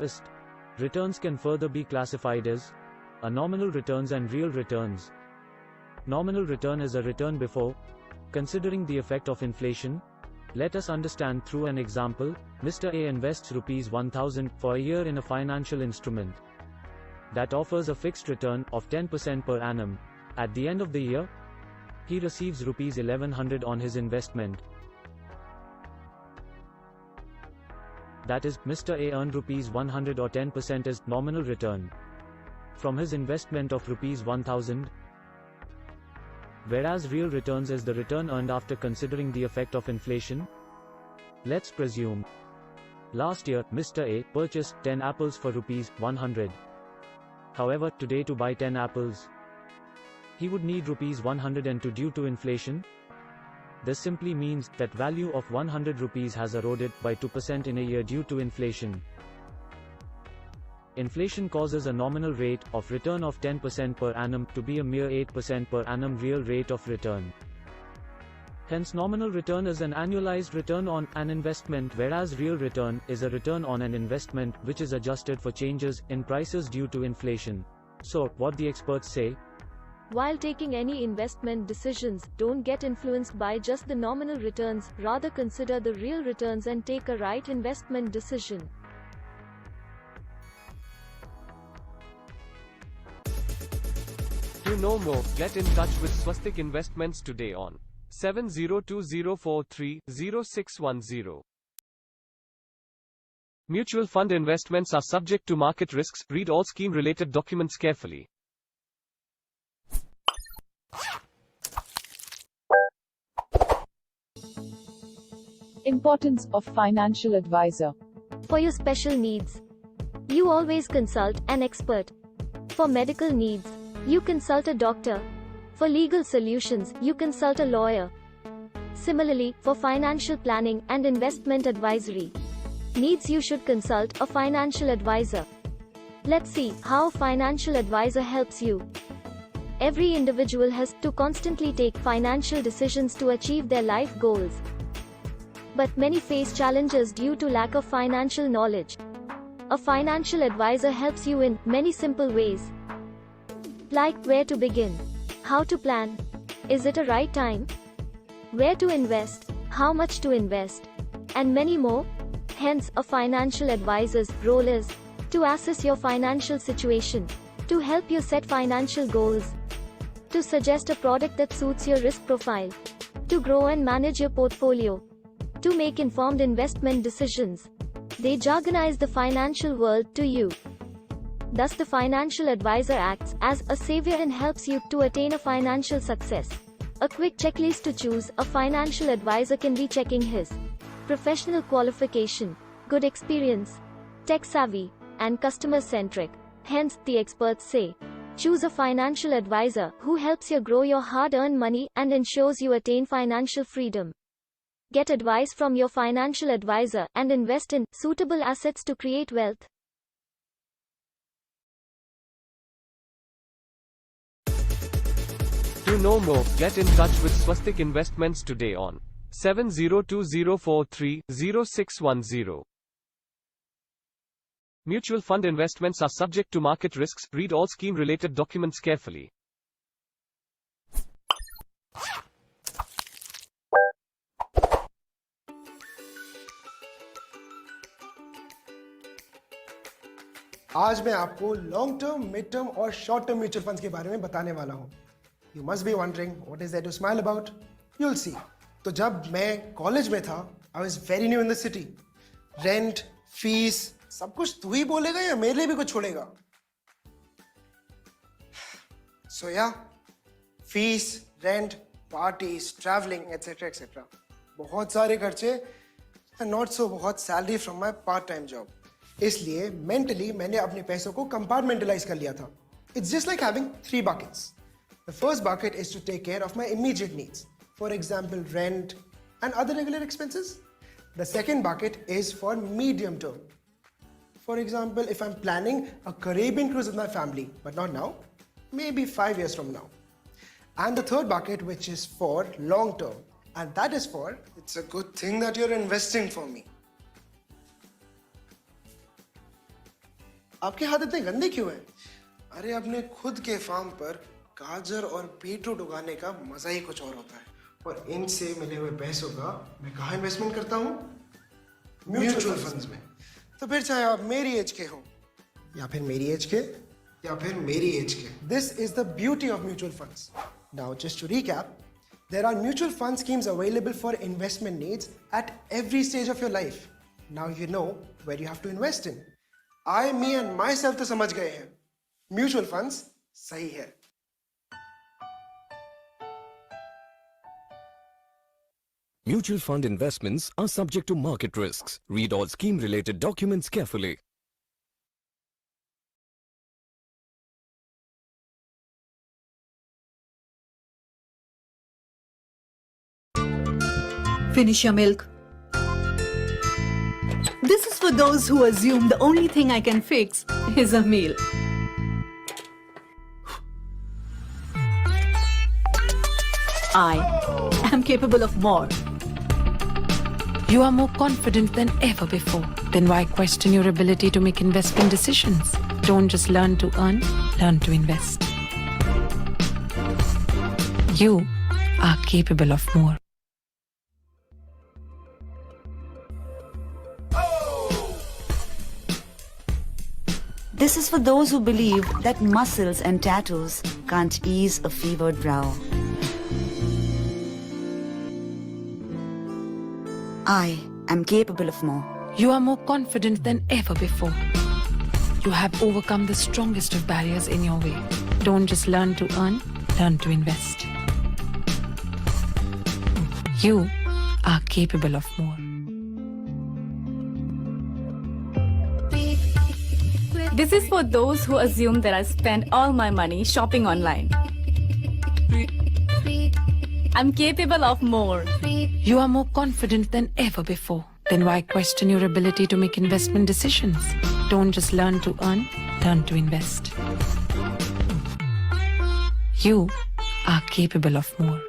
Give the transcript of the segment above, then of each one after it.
First, returns can further be classified as a nominal returns and real returns. Nominal return is a return before considering the effect of inflation. Let us understand through an example. Mr. A invests rupees 1000 for a year in a financial instrument that offers a fixed return of 10% per annum. At the end of the year, he receives rupees 1100 on his investment. That is, Mr. A earned rupees 100 or 10% as nominal return from his investment of rupees 1000. Whereas real returns is the return earned after considering the effect of inflation. Let's presume last year Mr. A purchased 10 apples for rupees 100. However, today to buy 10 apples, he would need rupees 102 due to inflation. This simply means that value of 100 rupees has eroded by 2% in a year due to inflation. Inflation causes a nominal rate of return of 10% per annum to be a mere 8% per annum real rate of return. Hence, nominal return is an annualized return on an investment, whereas real return is a return on an investment which is adjusted for changes in prices due to inflation. So, what the experts say? While taking any investment decisions, don't get influenced by just the nominal returns, rather consider the real returns and take a right investment decision. To know more, get in touch with Swastik Investments today on 7020430610. Mutual fund investments are subject to market risks. Read all scheme-related documents carefully. Importance of financial advisor. For your special needs, you always consult an expert. For medical needs, you consult a doctor. For legal solutions, you consult a lawyer. Similarly, for financial planning and investment advisory needs, you should consult a financial advisor. Let's see how a financial advisor helps you. Every individual has to constantly take financial decisions to achieve their life goals. But many face challenges due to lack of financial knowledge. A financial advisor helps you in many simple ways. Like where to begin, how to plan, is it a right time, where to invest, how much to invest, and many more. Hence, a financial advisor's role is to assess your financial situation, to help you set financial goals, to suggest a product that suits your risk profile, to grow and manage your portfolio, to make informed investment decisions. They jargonize the financial world to you. Thus, the financial advisor acts as a savior and helps you to attain a financial success. A quick checklist to choose a financial advisor can be checking his professional qualification, good experience, tech savvy, and customer centric. Hence, the experts say, choose a financial advisor who helps you grow your hard-earned money and ensures you attain financial freedom. Get advice from your financial advisor and invest in suitable assets to create wealth. To know more, get in touch with Swastik Investments today on 7020430610. Mutual fund investments are subject to market risks. Read all scheme-related documents carefully. आज मैं आपको long term, mid term और short term mutual funds के बारे में बताने वाला हूं. You must be wondering what is there to smile about? You'll see. तो जब मैं कॉलेज में था, I was very new in the city. Rent, fees, सब कुछ तू ही बोलेगा या मेरे लिए भी कुछ छोड़ेगा? So yeah, fees, rent, parties, traveling, etc. etc. बहुत सारे खर्चे and not so बहुत salary from my part-time job. इसलिए mentally मैंने अपने पैसों को compartmentalize कर लिया था. It's just like having 3 buckets. The first bucket is to take care of my immediate needs. For example, rent and other regular expenses. The second bucket is for medium term. For example, if I'm planning a Caribbean cruise with my family, but not now, maybe 5 years from now. And the third bucket, which is for long term. And that is for, it's a good thing that you're investing for me. आपके हाथ इतने गंदे क्यों हैं? अरे अपने खुद के फार्म पर गाजर और बीटरूट उगाने का मजा ही कुछ और होता है। और इनसे मिले हुए पैसों का मैं कहाँ इन्वेस्टमेंट करता हूँ? म्यूचुअल फंड्स में। तो फिर चाहे आप मेरी एज के हो या फिर मेरी एज के या फिर मेरी एज के, this is the beauty of mutual funds. Now just to recap, there are mutual fund schemes available for investment needs at every stage of your life. Now you know where you have to invest in. I, me and myself तो समझ गए हैं, mutual funds सही है। Mutual fund investments are subject to market risks. Read all scheme-related documents carefully. Finish your milk. This is for those who assume the only thing I can fix is a meal. I am capable of more. You are more confident than ever before. Then why question your ability to make investment decisions? Don't just learn to earn, learn to invest. You are capable of more. This is for those who believe that muscles and tattoos can't ease a fevered brow. I am capable of more. You are more confident than ever before. You have overcome the strongest of barriers in your way. Don't just learn to earn, learn to invest. You are capable of more. This is for those who assume that I spend all my money shopping online. I'm capable of more. You are more confident than ever before. Then why question your ability to make investment decisions? Don't just learn to earn, learn to invest. You are capable of more.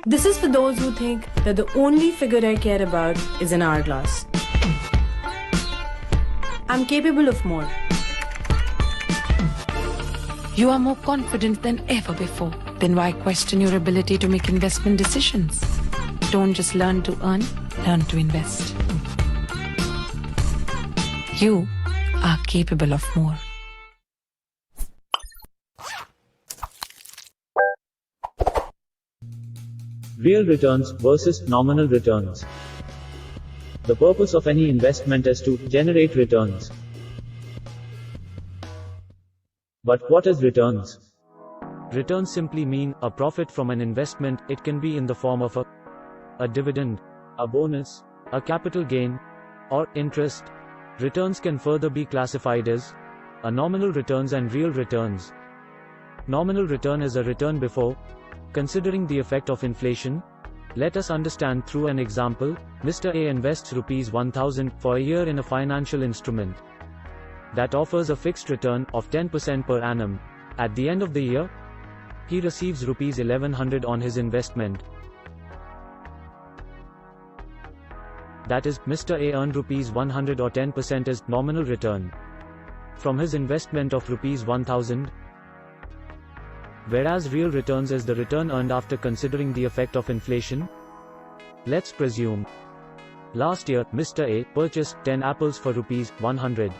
This is for those who think that the only figure I care about is an hourglass. I'm capable of more. You are more confident than ever before. Then why question your ability to make investment decisions? Don't just learn to earn, learn to invest. You are capable of more. Real returns versus nominal returns. The purpose of any investment is to generate returns. But what is returns? Returns simply mean a profit from an investment. It can be in the form of a dividend, a bonus, a capital gain, or interest. Returns can further be classified as a nominal returns and real returns. Nominal return is a return before considering the effect of inflation. Let us understand through an example. Mr. A invests rupees 1000 for a year in a financial instrument that offers a fixed return of 10% per annum. At the end of the year, he receives rupees 1100 on his investment. That is, Mr. A earned rupees 100 or 10% as nominal return from his investment of rupees 1000. Whereas real returns is the return earned after considering the effect of inflation. Let's presume last year Mr. A purchased 10 apples for rupees 100.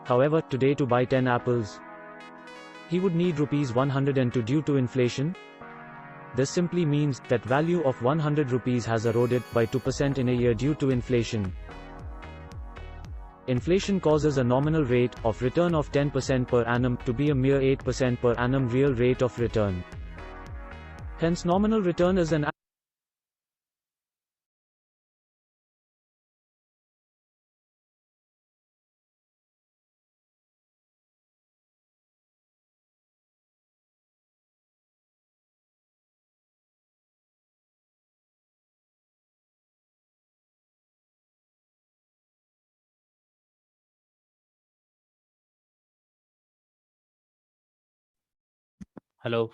However, today to buy 10 apples, he would need rupees 102 due to inflation. This simply means that value of 100 rupees has eroded by 2% in a year due to inflation. Inflation causes a nominal rate of return of 10% per annum to be a mere 8% per annum real rate of return. Hence nominal return is an hello,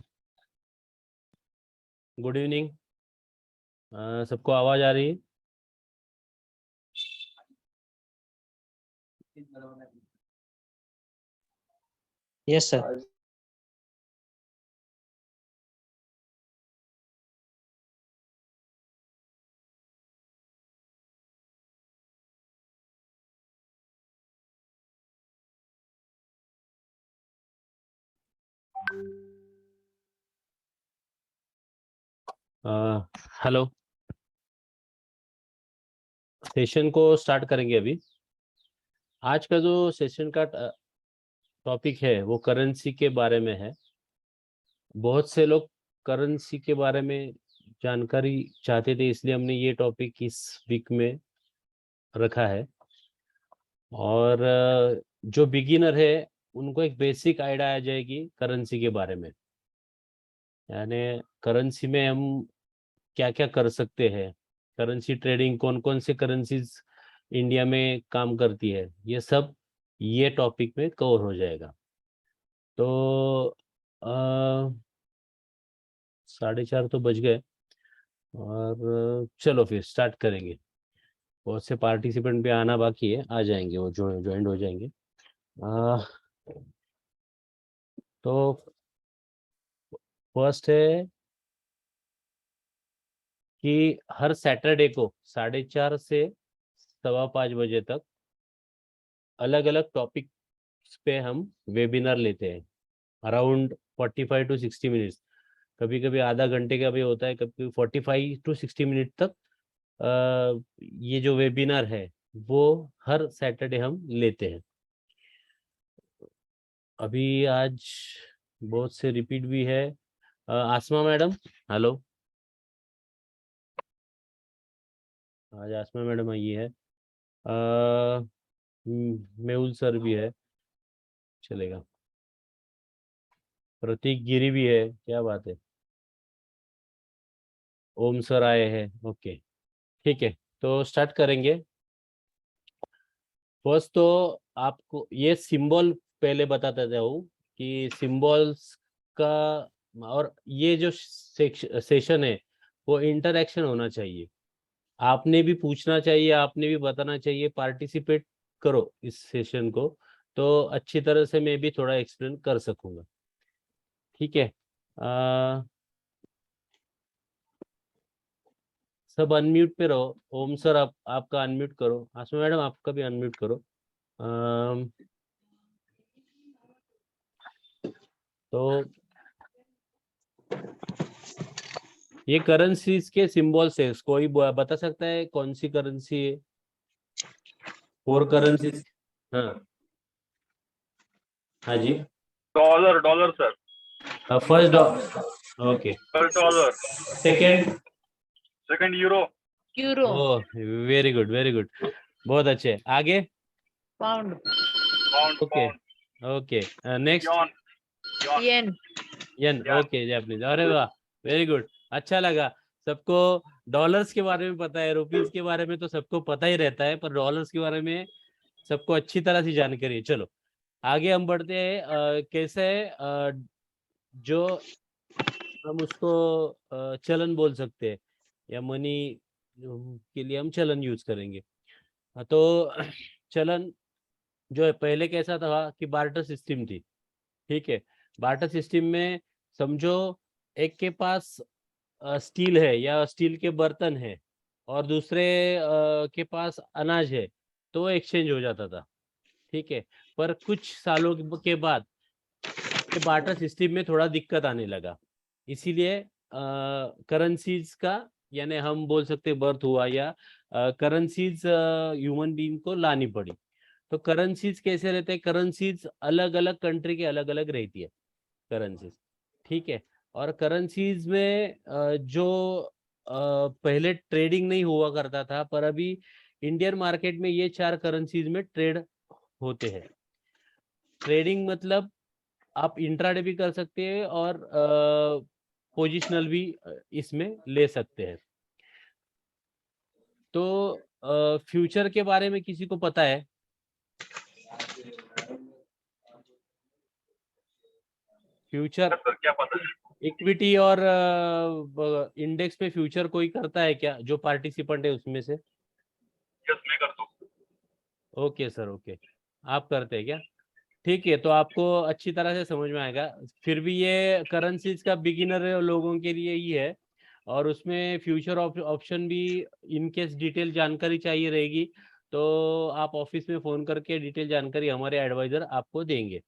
good evening. सबको आवाज़ आ रही है? Yes, sir. Hello, session को start करेंगे अभी। आज का जो सेशन का टॉपिक है वो करेंसी के बारे में है। बहुत से लोग करेंसी के बारे में जानकारी चाहते थे, इसलिए हमने ये टॉपिक इस वीक में रखा है। और जो बिगिनर है उनको एक बेसिक आइडिया आ जाएगी करेंसी के बारे में, यानी करेंसी में हम क्या क्या कर सकते हैं, करेंसी ट्रेडिंग, कौन कौन से करेंसीज इंडिया में काम करती है, ये सब ये टॉपिक में कवर हो जाएगा। तो 4:30 तो बज गए और चलो फिर स्टार्ट करेंगे। बहुत से पार्टिसिपेंट भी आना बाकी है, आ जाएंगे, वो ज्वाइन हो जाएंगे। तो फर्स्ट है कि हर सैटरडे को 4:30 से 5:15 बजे तक अलग अलग टॉपिक पे हम वेबिनार लेते हैं, अराउंड 45 to 60 मिनट्स। कभी कभी आधा घंटे का भी होता है, कभी 45 to 60 मिनट तक ये जो वेबिनार है वो हर सैटरडे हम लेते हैं। अभी आज बहुत से रिपीट भी है। आसमा मैडम, हेलो, आज आसमा मैडम आई है। मेहुल सर भी है, चलेगा। प्रतीक गिरी भी है, क्या बात है। ओम सर आए हैं, ओके, ठीक है। तो स्टार्ट करेंगे। फर्स्ट तो आपको ये सिंबल पहले बताता जाऊँ कि सिंबल्स का, और ये जो सेशन है वो इंटरेक्शन होना चाहिए। आपने भी पूछना चाहिए, आपने भी बताना चाहिए, पार्टिसिपेट करो इस सेशन को, तो अच्छी तरह से मैं भी थोड़ा एक्सप्लेन कर सकूंगा, ठीक है। सब अनम्यूट पे रहो। ओम सर आपका अनम्यूट करो, आसमा मैडम आपका भी अनम्यूट करो। तो ये करेंसीज के सिंबल्स है, कोई बता सकता है कौन सी करेंसी है? 4 करेंसीज। हाँ हाँ जी। Dollar sir. First dollar, okay. First dollar. Second euro. Oh very good, very good, बहुत अच्छे। आगे Pound. Okay okay, next yen, okay Japanese. अरे वाह, वेरी गुड, अच्छा लगा। सबको डॉलर्स के बारे में पता है, रुपीस के बारे में तो सबको पता ही रहता है, पर डॉलर्स के बारे में सबको अच्छी तरह से जानकारी है। चलो आगे हम बढ़ते हैं। कैसे जो हम उसको चलन बोल सकते हैं, या मनी के लिए हम चलन यूज करेंगे। तो चलन जो है पहले कैसा था कि बार्टर सिस्टम थी, ठीक है। बार्टर सिस्टम में समझो एक के पास स्टील है या स्टील के बर्तन है और दूसरे के पास अनाज है, तो एक्सचेंज हो जाता था, ठीक है। पर कुछ सालों के बाद बार्टर सिस्टम में थोड़ा दिक्कत आने लगा, इसीलिए करेंसीज का, यानी हम बोल सकते बर्थ हुआ, या करेंसीज ह्यूमन बीइंग को लानी पड़ी। तो करेंसीज कैसे रहते हैं? करेंसीज अलग अलग कंट्री के अलग अलग रहती है करेंसीज, ठीक है। और करेंसीज में जो पहले ट्रेडिंग नहीं हुआ करता था, पर अभी इंडियन मार्केट में ये 4 करेंसीज में ट्रेड होते हैं। ट्रेडिंग मतलब आप इंट्राडे भी कर सकते हैं और पोजिशनल भी इसमें ले सकते हैं। तो फ्यूचर के बारे में किसी को पता है? फ्यूचर क्या पता है? इक्विटी और इंडेक्स पे फ्यूचर कोई करता है क्या, जो पार्टिसिपेंट है उसमें से? यस, मैं करता हूँ। ओके सर, ओके, आप करते हैं क्या? ठीक है, तो आपको अच्छी तरह से समझ में आएगा। फिर भी ये करेंसीज का बिगिनर लोगों के लिए ही है, और उसमें फ्यूचर ऑप्शन भी इन केस डिटेल जानकारी चाहिए रहेगी तो आप ऑफिस में फ़ोन करके डिटेल जानकारी हमारे एडवाइज़र आपको देंगे।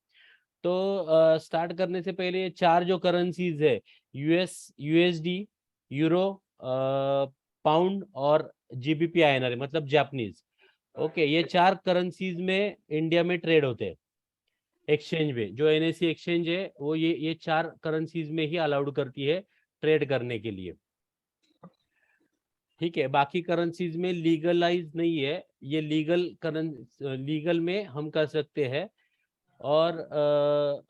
तो स्टार्ट करने से पहले ये 4 जो करेंसीज है, यूएसडी, यूरो, पाउंड और जीबीपी आईएनआर, मतलब जापानीज। ओके, ये 4 करेंसीज में इंडिया में ट्रेड होते हैं एक्सचेंज में। जो एनएससी एक्सचेंज है वो ये 4 करेंसीज में ही अलाउड करती है ट्रेड करने के लिए। ठीक है, बाकी करेंसीज में लीगलाइज नहीं है, ये लीगल में हम कर सकते हैं। और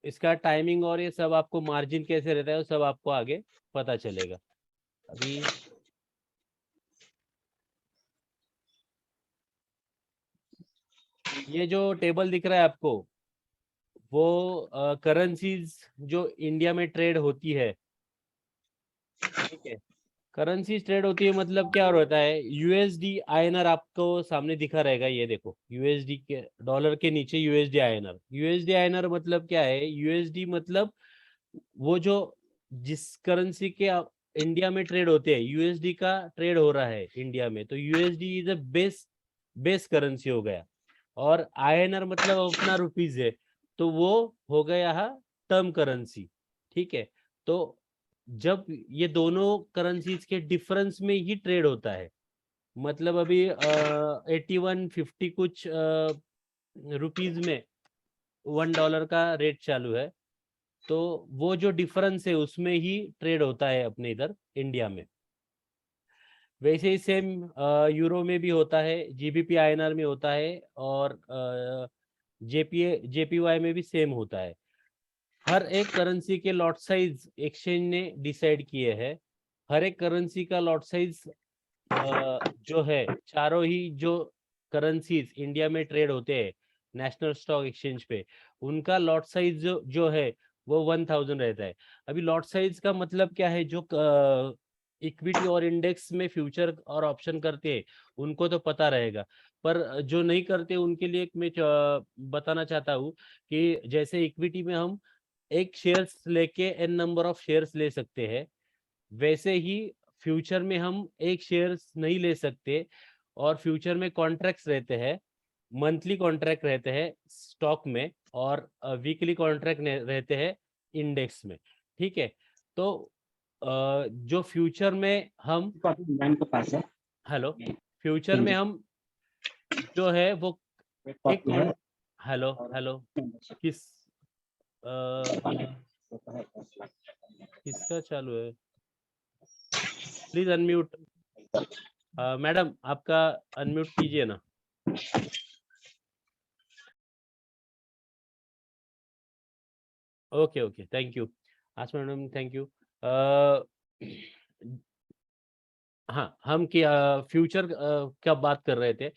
इसका टाइमिंग और ये सब आपको मार्जिन कैसे रहता है वो सब आपको आगे पता चलेगा। अभी ये जो टेबल दिख रहा है आपको, वो करेंसीज जो इंडिया में ट्रेड होती है। ठीक है, करेंसी ट्रेड होती है मतलब क्या होता है, यूएसडी आईएनआर आपको सामने दिखा रहेगा, ये देखो यूएसडी के डॉलर के नीचे यूएसडी आईएनआर। यूएसडी आईएनआर मतलब क्या है, यूएसडी मतलब वो जो जिस करेंसी के इंडिया में ट्रेड होते हैं, यूएसडी का ट्रेड हो रहा है इंडिया में, तो USD is a base currency हो गया। और आईएनआर मतलब अपना रुपीज है, तो वो हो गया टर्म करेंसी। ठीक है, तो जब ये दोनों करेंसीज के डिफरेंस में ही ट्रेड होता है, मतलब अभी 8150 कुछ रुपीज में $1 का रेट चालू है, तो वो जो डिफरेंस है उसमें ही ट्रेड होता है अपने इधर इंडिया में। वैसे ही सेम यूरो में भी होता है, जीबीपी आईएनआर में होता है, और जेपीवाई में भी सेम होता है। हर एक करेंसी के लॉट साइज एक्सचेंज ने डिसाइड किए हैं। हर एक करेंसी का लॉट साइज जो है, चारों ही जो करेंसीज इंडिया में ट्रेड होते हैं नेशनल स्टॉक एक्सचेंज पे, उनका लॉट साइज जो है वो 1000 रहता है। अभी लॉट साइज का मतलब क्या है, जो इक्विटी और इंडेक्स में फ्यूचर और ऑप्शन करते हैं उनको तो पता रहेगा, पर जो नहीं करते उनके लिए मैं बताना चाहता हूँ कि जैसे इक्विटी में हम एक शेयर्स लेके n नंबर ऑफ शेयर्स ले सकते हैं, वैसे ही फ्यूचर में हम एक शेयर्स नहीं ले सकते, और फ्यूचर में कॉन्ट्रैक्ट्स रहते हैं, मंथली कॉन्ट्रैक्ट रहते हैं स्टॉक में, और वीकली कॉन्ट्रैक्ट रहते हैं इंडेक्स में। ठीक है, तो जो फ्यूचर में हम हेलो फ्यूचर में हम जो है वो एक हेलो किसका चालू है, प्लीज अनम्यूट। मैडम आपका अनम्यूट कीजिए ना। Okay okay, thank you Asha madam, thank you. हाँ, हम क्या फ्यूचर क्या बात कर रहे थे।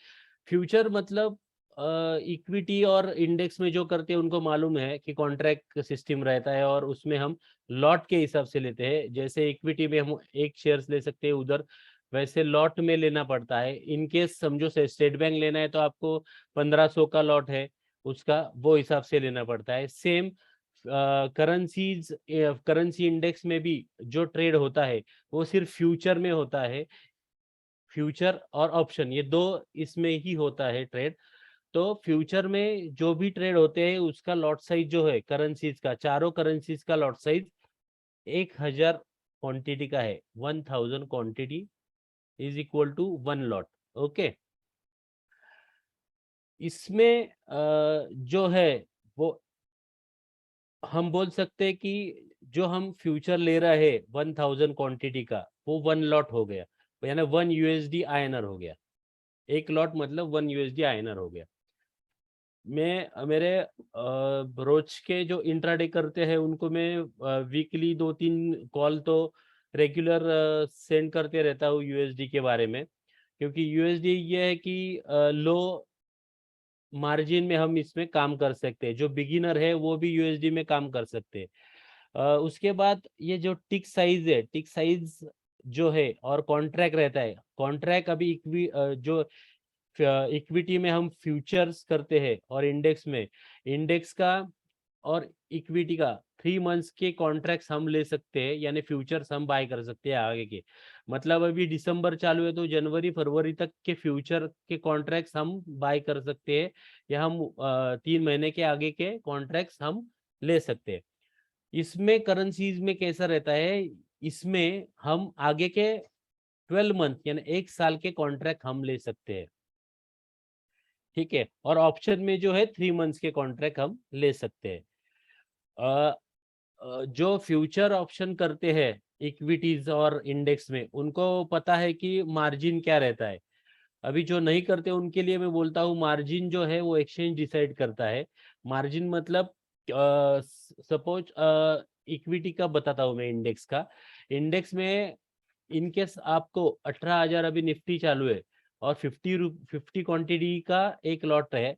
फ्यूचर मतलब इक्विटी और इंडेक्स में जो करते हैं उनको मालूम है कि कॉन्ट्रैक्ट सिस्टम रहता है, और उसमें हम लॉट के हिसाब से लेते हैं। जैसे इक्विटी में हम एक शेयर्स ले सकते हैं उधर, वैसे लॉट में लेना पड़ता है। इनकेस समझो से स्टेट बैंक लेना है तो आपको 1500 का लॉट है उसका, वो हिसाब से लेना पड़ता है। सेम करेंसी इंडेक्स में भी जो ट्रेड होता है वो सिर्फ फ्यूचर में होता है। फ्यूचर और ऑप्शन ये दो इसमें ही होता है ट्रेड। तो फ्यूचर में जो भी ट्रेड होते हैं उसका लॉट साइज जो है करेंसीज का, चारों करेंसीज का लॉट साइज 1000 क्वांटिटी का है। 1000 quantity is equal to 1 lot. Okay, इसमें जो है वो हम बोल सकते हैं कि जो हम फ्यूचर ले रहे हैं 1000 क्वांटिटी का, वो 1 लॉट हो गया, यानी 1 यूएसडी आईएनआर हो गया। एक लॉट मतलब 1 यूएसडी आईएनआर हो गया। मैं मेरे रोज के जो इंट्राडे करते हैं उनको मैं वीकली 2-3 कॉल तो रेगुलर सेंड करते रहता हूँ यूएसडी के बारे में, क्योंकि यूएसडी ये है कि लो मार्जिन में हम इसमें काम कर सकते हैं। जो बिगिनर है वो भी यूएसडी में काम कर सकते हैं। उसके बाद ये जो टिक साइज है, टिक साइज जो है और कॉन्ट्रैक्ट रहता है। कॉन्ट्रैक्ट अभी जो इक्विटी में हम फ्यूचर्स करते हैं और इंडेक्स इंडेक्स का और इक्विटी का 3 मंथ्स के कॉन्ट्रैक्ट्स हम ले सकते हैं, यानी फ्यूचर्स हम बाय कर सकते हैं आगे के। मतलब अभी दिसंबर चालू है तो जनवरी फरवरी तक के फ्यूचर के कॉन्ट्रैक्ट्स हम बाय कर सकते हैं, या हम 3 महीने के आगे के कॉन्ट्रैक्ट्स हम ले सकते हैं। इसमें करेंसीज में कैसा रहता है, इसमें हम आगे के 12 मंथ यानी 1 साल के कॉन्ट्रैक्ट हम ले सकते हैं, ठीक है। और ऑप्शन में जो है 3 मंथ्स के कॉन्ट्रैक्ट हम ले सकते हैं। जो फ्यूचर ऑप्शन करते हैं इक्विटीज और इंडेक्स में, उनको पता है कि मार्जिन क्या रहता है। अभी जो नहीं करते उनके लिए मैं बोलता हूँ मार्जिन जो है वो एक्सचेंज डिसाइड करता है। मार्जिन मतलब सपोज इक्विटी का बताता हूँ मैं, इंडेक्स का। इंडेक्स में इनकेस आपको 18,000 अभी निफ्टी चालू है और 50 क्वांटिटी का एक लॉट है,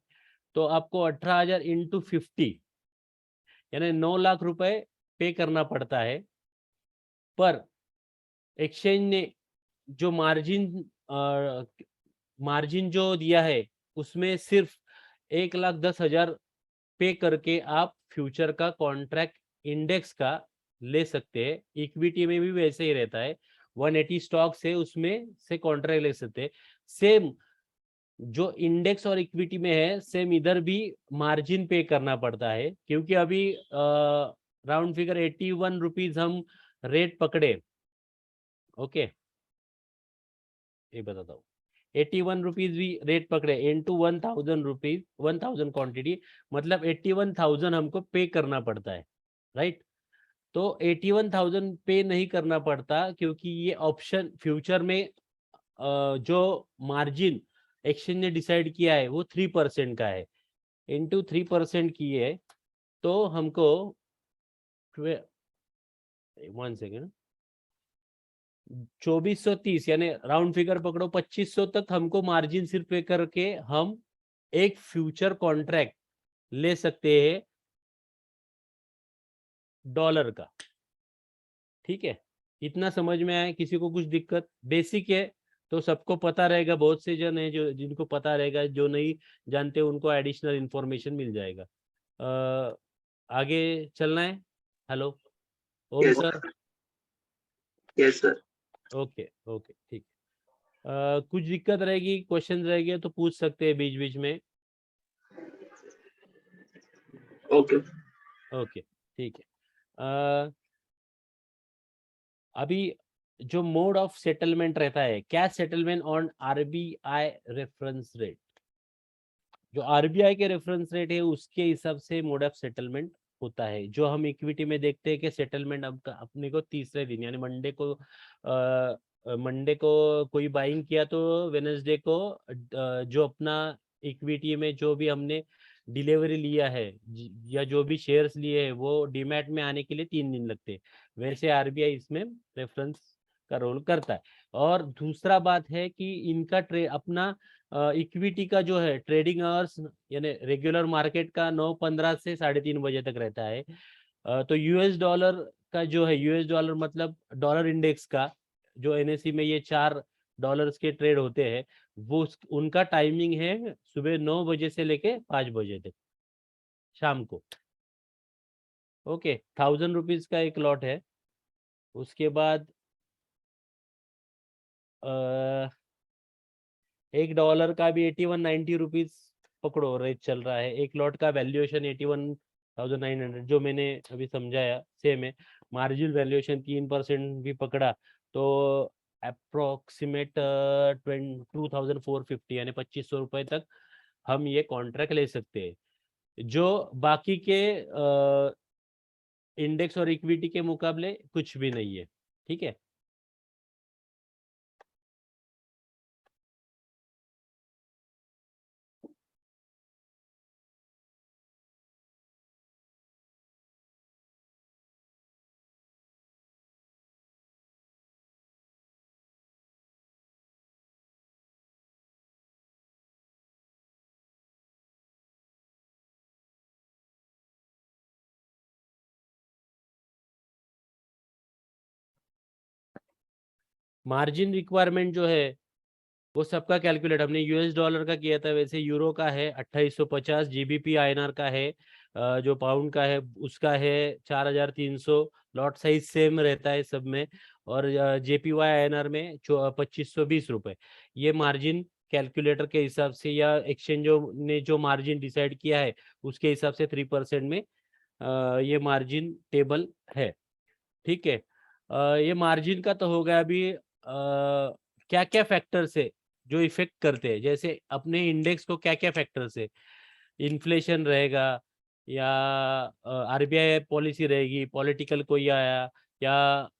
तो आपको 18,000 इंटू 50 यानी 9 लाख रुपए पे करना पड़ता है। पर एक्सचेंज ने जो मार्जिन जो दिया है उसमें सिर्फ 1,10,000 पे करके आप फ्यूचर का कॉन्ट्रैक्ट इंडेक्स का ले सकते हैं। इक्विटी में भी वैसे ही रहता है, 180 स्टॉक से उसमें से कॉन्ट्रैक्ट ले सकते हैं। सेम जो इंडेक्स और इक्विटी में है, सेम इधर भी मार्जिन पे करना पड़ता है, क्योंकि अभी राउंड फिगर 81 रुपीज हम रेट पकड़े। ओके, ये बताता हूँ, 81 रुपीज भी रेट पकड़े इनटू 1,000 रुपीज, 1,000 क्वांटिटी, मतलब 81,000 हमको पे करना पड़ता है, राइट। तो 81,000 पे नहीं करना पड़ता, क्योंकि ये ऑप्शन फ्यूचर में जो मार्जिन एक्सचेंज ने डिसाइड किया है वो 3% का है। इंटू 3% की है तो हमको 1 सेकेंड 2430 यानी राउंड फिगर पकड़ो 2500 तक हमको मार्जिन सिर्फ पे करके हम एक फ्यूचर कॉन्ट्रैक्ट ले सकते हैं डॉलर का, ठीक है। इतना समझ में आया? किसी को कुछ दिक्कत? बेसिक है तो सबको पता रहेगा, बहुत से जन है जो जिनको पता रहेगा, जो नहीं जानते उनको एडिशनल इंफॉर्मेशन मिल जाएगा। आगे चलना है। Hello Om sir. Yes sir. Okay okay ठीक। कुछ दिक्कत रहेगी, क्वेश्चन रहेंगे तो पूछ सकते हैं बीच बीच में। ओके ओके ठीक है। अभी जो मोड ऑफ सेटलमेंट रहता है, cash settlement on RBI reference rate, जो आरबीआई के रेफरेंस रेट है उसके हिसाब से मोड ऑफ सेटलमेंट होता है। जो हम इक्विटी में देखते हैं कि सेटलमेंट अपने को तीसरे दिन यानी मंडे को कोई बाइंग किया तो वेनेसडे को जो अपना इक्विटी में जो भी हमने डिलीवरी लिया है या जो भी शेयर्स लिए हैं वो डीमैट में आने के लिए 3 दिन लगते हैं। वैसे आरबीआई इसमें रेफरेंस का रोल करता है। और दूसरा बात है कि इनका अपना इक्विटी का जो है ट्रेडिंग आवर्स यानी रेगुलर मार्केट का 9:15 से 3:30 बजे तक रहता है। तो यूएस डॉलर का जो है, यूएस डॉलर मतलब डॉलर इंडेक्स का, जो एनएसई में ये 4 डॉलर्स के ट्रेड होते हैं, वो उनका टाइमिंग है सुबह 9 बजे से लेके 5 बजे तक शाम को। ओके, 1,000 रुपीज का एक लॉट है। उसके बाद $1 का भी 81-90 रुपीज पकड़ो रेट चल रहा है। एक लॉट का वैल्यूएशन 81,900 जो मैंने अभी समझाया सेम है। मार्जिन वैल्यूएशन 3% भी पकड़ा तो अप्रोक्सीमेट 2,450 यानी 2,500 रुपए तक हम ये कॉन्ट्रैक्ट ले सकते हैं, जो बाकी के इंडेक्स और इक्विटी के मुकाबले कुछ भी नहीं है, ठीक है। मार्जिन रिक्वायरमेंट जो है वो सबका कैलकुलेट हमने यूएस डॉलर का किया था, वैसे यूरो का है 2850, जीबीपी आईएनआर का है, जो पाउंड का है उसका है 4300, लॉट साइज सेम रहता है सब में, और जेपीवाई आईएनआर में 2520 रुपए। ये मार्जिन कैलकुलेटर के हिसाब से या एक्सचेंजों ने जो मार्जिन डिसाइड किया है उसके हिसाब से 3% में ये मार्जिन टेबल है। ठीक है, ये मार्जिन का तो हो गया। अभी क्या क्या फैक्टर से जो इफेक्ट करते हैं, जैसे अपने इंडेक्स को क्या क्या फैक्टर से, इन्फ्लेशन रहेगा या आरबीआई पॉलिसी रहेगी, पॉलिटिकल कोई आया, या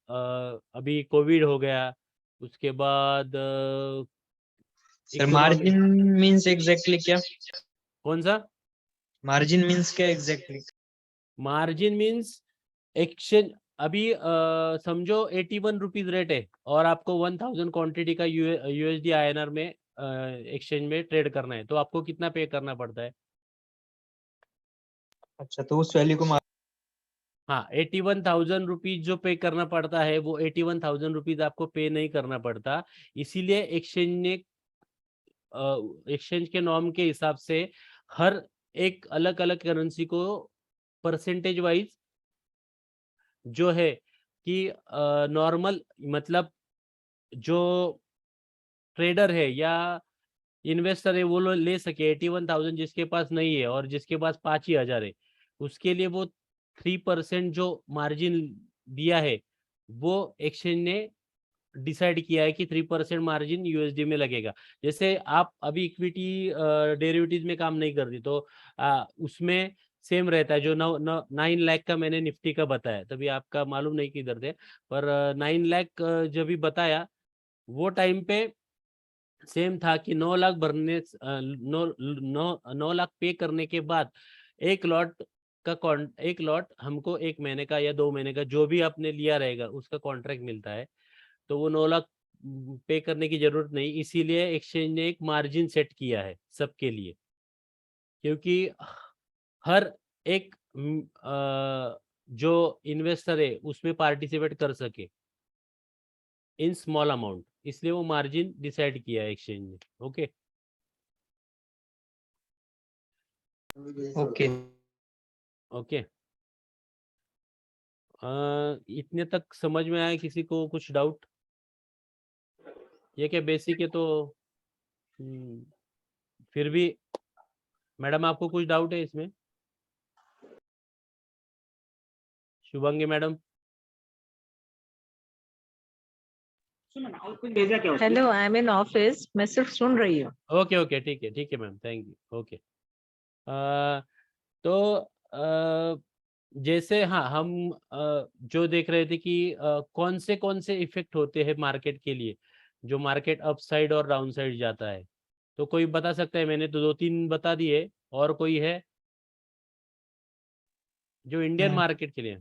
अभी कोविड हो गया, उसके बाद सर मार्जिन मींस एग्जैक्टली क्या? कौन सा मार्जिन मींस क्या एग्जैक्टली? Margin means exchange. अभी समझो 81 रुपीज रेट है और आपको 1000 क्वांटिटी का यूएसडी आईएनआर में एक्सचेंज में ट्रेड करना है, तो आपको कितना पे करना पड़ता है? अच्छा, तो उस वैल्यू को हाँ, 81,000 रुपीज जो पे करना पड़ता है वो 81,000 रुपीज आपको पे नहीं करना पड़ता। इसीलिए एक्सचेंज के नॉर्म के हिसाब से हर एक अलग अलग करेंसी को परसेंटेज वाइज जो है कि नॉर्मल, मतलब जो ट्रेडर है या इन्वेस्टर है वो ले सके 81,000, जिसके पास नहीं है और जिसके पास 5,000 है उसके लिए वो 3% जो मार्जिन दिया है वो एक्सचेंज ने डिसाइड किया है कि 3% मार्जिन यूएसडी में लगेगा। जैसे आप अभी इक्विटी डेरिवेटिव्स में काम नहीं करती तो उसमें सेम रहता है। जो 9 लाख का मैंने निफ्टी का बताया, तभी आपका मालूम नहीं किधर थे, पर 9 लाख जब भी बताया वो टाइम पे सेम था कि 9 लाख भरने 9 लाख पे करने के बाद एक लॉट हमको 1 महीने का या 2 महीने का जो भी आपने लिया रहेगा उसका कॉन्ट्रैक्ट मिलता है। तो वो 9 लाख पे करने की जरूरत नहीं, इसीलिए एक्सचेंज ने एक मार्जिन सेट किया है सबके लिए, क्योंकि हर एक जो इन्वेस्टर है उसमें पार्टिसिपेट कर सके इन स्मॉल अमाउंट, इसलिए वो मार्जिन डिसाइड किया है एक्सचेंज ने। ओके ओके ओके, इतने तक समझ में आया? किसी को कुछ डाउट? ये क्या बेसिक है तो फिर भी मैडम आपको कुछ डाउट है इसमें? Shubhangi madam. Hello, I am in office, मैं सिर्फ सुन रही हूँ। ओके ओके, ठीक है मैम, थैंक यू। ओके, तो जैसे हाँ हम जो देख रहे थे कि कौन से इफेक्ट होते हैं मार्केट के लिए, जो मार्केट अप साइड और डाउन साइड जाता है, तो कोई बता सकता है? मैंने तो 2-3 बता दिए, और कोई है जो इंडियन मार्केट के लिए?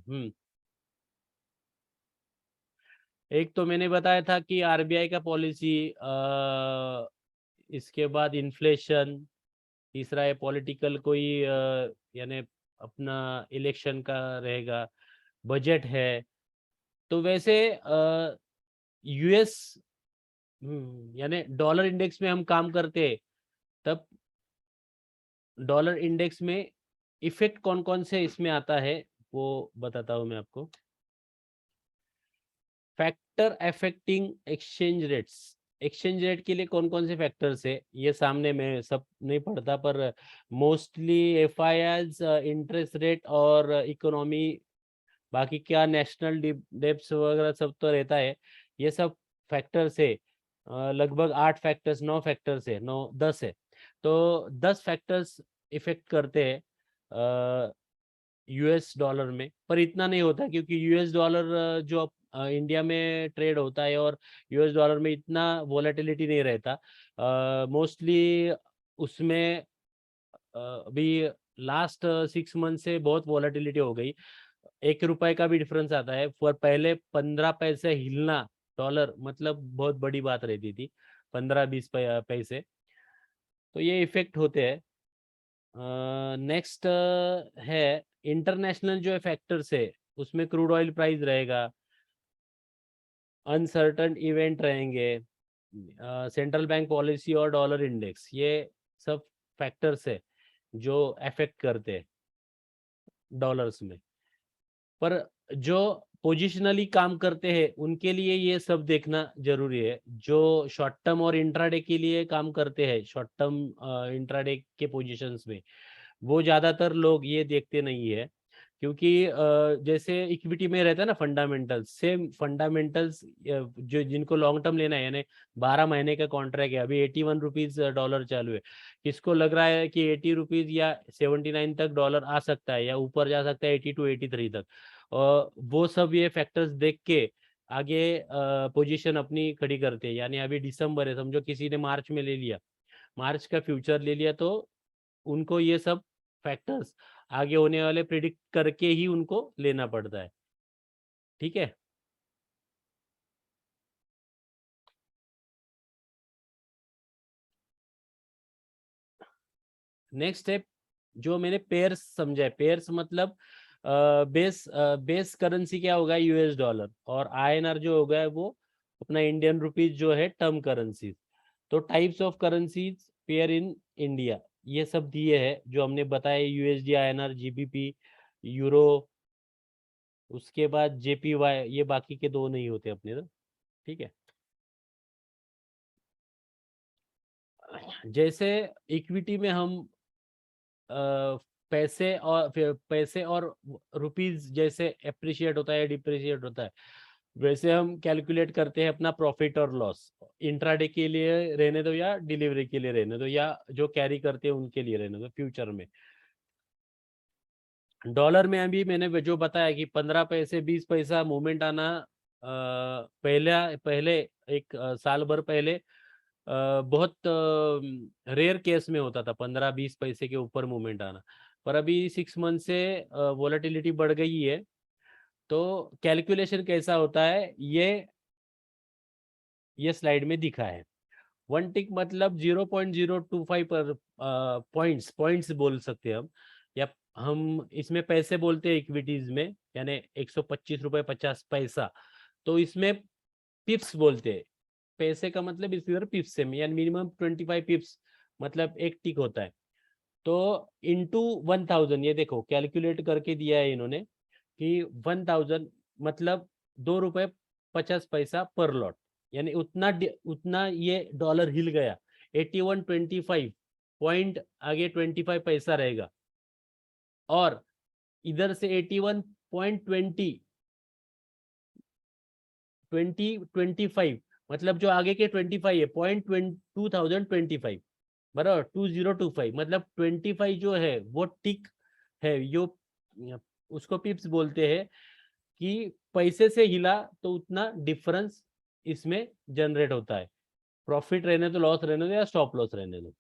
एक तो मैंने बताया था कि आरबीआई का पॉलिसी, इसके बाद इन्फ्लेशन, तीसरा है पॉलिटिकल कोई यानी अपना इलेक्शन का रहेगा, बजट है। तो वैसे यूएस यानी डॉलर इंडेक्स में हम काम करते हैं, तब डॉलर इंडेक्स में इफेक्ट कौन कौन से इसमें आता है वो बताता हूं मैं आपको। Factor affecting exchange rates, exchange rate के लिए कौन कौन से फैक्टर्स है ये सामने मैं सब नहीं पढ़ता, पर मोस्टली एफआईआईज, इंटरेस्ट रेट और इकोनॉमी, बाकी क्या नेशनल डेब्ट्स वगैरह सब तो रहता है। ये सब फैक्टर्स है, लगभग 8 फैक्टर्स 9 फैक्टर्स है, 10 है, तो 10 फैक्टर्स इफेक्ट करते हैं यूएस डॉलर में। पर इतना नहीं होता क्योंकि यूएस डॉलर जो इंडिया में ट्रेड होता है और यूएस डॉलर में इतना वॉलेटिलिटी नहीं रहता। मोस्टली उसमें अभी लास्ट 6 मंथ से बहुत वॉलेटिलिटी हो गई, 1 रुपए का भी डिफरेंस आता है। पर पहले 15 पैसे हिलना डॉलर मतलब बहुत बड़ी बात रहती थी, 15-20 पैसे, तो ये इफेक्ट होते हैं। नेक्स्ट है इंटरनेशनल जो फैक्टर्स है, उसमें क्रूड ऑयल प्राइस रहेगा, अनसर्टन इवेंट रहेंगे, सेंट्रल बैंक पॉलिसी और डॉलर इंडेक्स, ये सब फैक्टर्स है जो अफेक्ट करते हैं डॉलर्स में। पर जो पोजिशनली काम करते हैं उनके लिए ये सब देखना जरूरी है। जो शॉर्ट टर्म और इंट्राडे के लिए काम करते हैं, शॉर्ट टर्म इंट्राडे के पोजीशंस में, वो ज्यादातर लोग ये देखते नहीं है, क्योंकि जैसे इक्विटी में रहता है ना फंडामेंटल्स, सेम फंडामेंटल्स जो जिनको लॉन्ग टर्म लेना है, यानी 12 महीने का कॉन्ट्रैक्ट है, अभी 81 रुपीज डॉलर चालू है, किसको लग रहा है कि 80 रुपीज या 79 तक डॉलर आ सकता है या ऊपर जा सकता है 80 to 83 तक, वो सब ये फैक्टर्स देख के आगे पोजीशन अपनी खड़ी करते हैं। यानी अभी दिसंबर है, समझो किसी ने मार्च में ले लिया, मार्च का फ्यूचर ले लिया, तो उनको ये सब फैक्टर्स आगे होने वाले प्रिडिक्ट करके ही उनको लेना पड़ता है। ठीक है, नेक्स्ट स्टेप जो मैंने पेयर्स समझा है, पेयर्स मतलब बेस करेंसी क्या होगा, यूएस डॉलर, और आईएनआर जो होगा वो अपना इंडियन रुपीज जो है टर्म करेंसी। तो types of currencies pair in India, ये सब दिए है जो हमने बताया, यूएसडी, आईएनआर, जीबीपी, यूरो, उसके बाद जेपीवाई, ये बाकी के दो नहीं होते अपने तो। ठीक है, जैसे इक्विटी में हम पैसे और रुपीज जैसे एप्रिशिएट होता है, डिप्रिशिएट होता है, वैसे हम कैलकुलेट करते हैं अपना प्रॉफिट और लॉस, इंट्राडे के लिए रहने दो या डिलीवरी के लिए रहने दो या जो कैरी करते हैं उनके लिए रहने दो फ्यूचर में। डॉलर में अभी मैंने जो बताया कि 15 पैसे 20 पैसा मूवमेंट आना पहले एक साल भर पहले बहुत रेयर केस में होता था, 15-20 पैसे के ऊपर मूवमेंट आना, पर अभी 6 मंथ से वोलेटिलिटी बढ़ गई है। तो कैलकुलेशन कैसा होता है ये स्लाइड में दिखा है। 1 टिक मतलब 0.025 पर पॉइंट्स बोल सकते हैं हम, या हम इसमें पैसे बोलते हैं इक्विटीज में, यानी 125 रुपए 50 पैसा, तो इसमें पिप्स बोलते हैं। पैसे का मतलब इस इधर पिप्स से, यानी मिनिमम 25 पिप्स मतलब एक टिक होता है। तो इंटू 1000, ये देखो कैलकुलेट करके दिया है इन्होंने कि 1000 मतलब 2 रुपए 50 पैसा पर लॉट, यानी उतना ये डॉलर हिल गया। 81.25 पॉइंट आगे 25 पैसा रहेगा, और इधर से 81.25 मतलब जो आगे के 25 है, 2025 बराबर 2025 मतलब 25 जो है वो टिक है, जो उसको पिप्स बोलते हैं कि पैसे से हिला तो उतना डिफरेंस इसमें जनरेट होता है। प्रॉफिट रहने दो, लॉस रहने दो या स्टॉप लॉस रहने दो।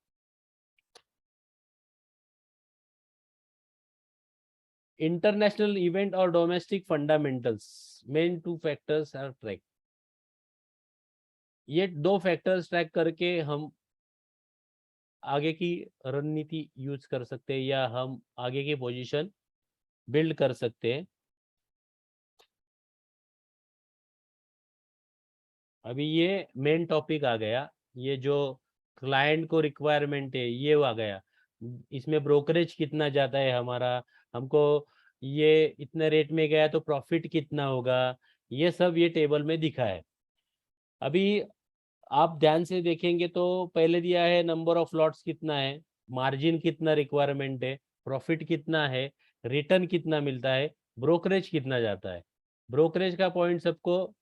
इंटरनेशनल इवेंट और domestic fundamentals, main 2 factors are track. ये 2 फैक्टर्स ट्रैक करके हम आगे की रणनीति यूज कर सकते हैं या हम आगे की पोजीशन बिल्ड कर सकते हैं। अभी ये मेन टॉपिक आ गया, ये जो क्लाइंट को रिक्वायरमेंट है ये आ गया, इसमें ब्रोकरेज कितना जाता है हमारा, हमको ये इतने रेट में गया तो प्रॉफिट कितना होगा, ये सब ये टेबल में दिखा है। अभी आप ध्यान से देखेंगे तो पहले दिया है नंबर ऑफ लॉट्स कितना है, मार्जिन कितना रिक्वायरमेंट है, प्रॉफिट कितना है, रिटर्न कितना मिलता है, ब्रोकरेज कितना जाता है। ब्रोकरेज का पॉइंट सबको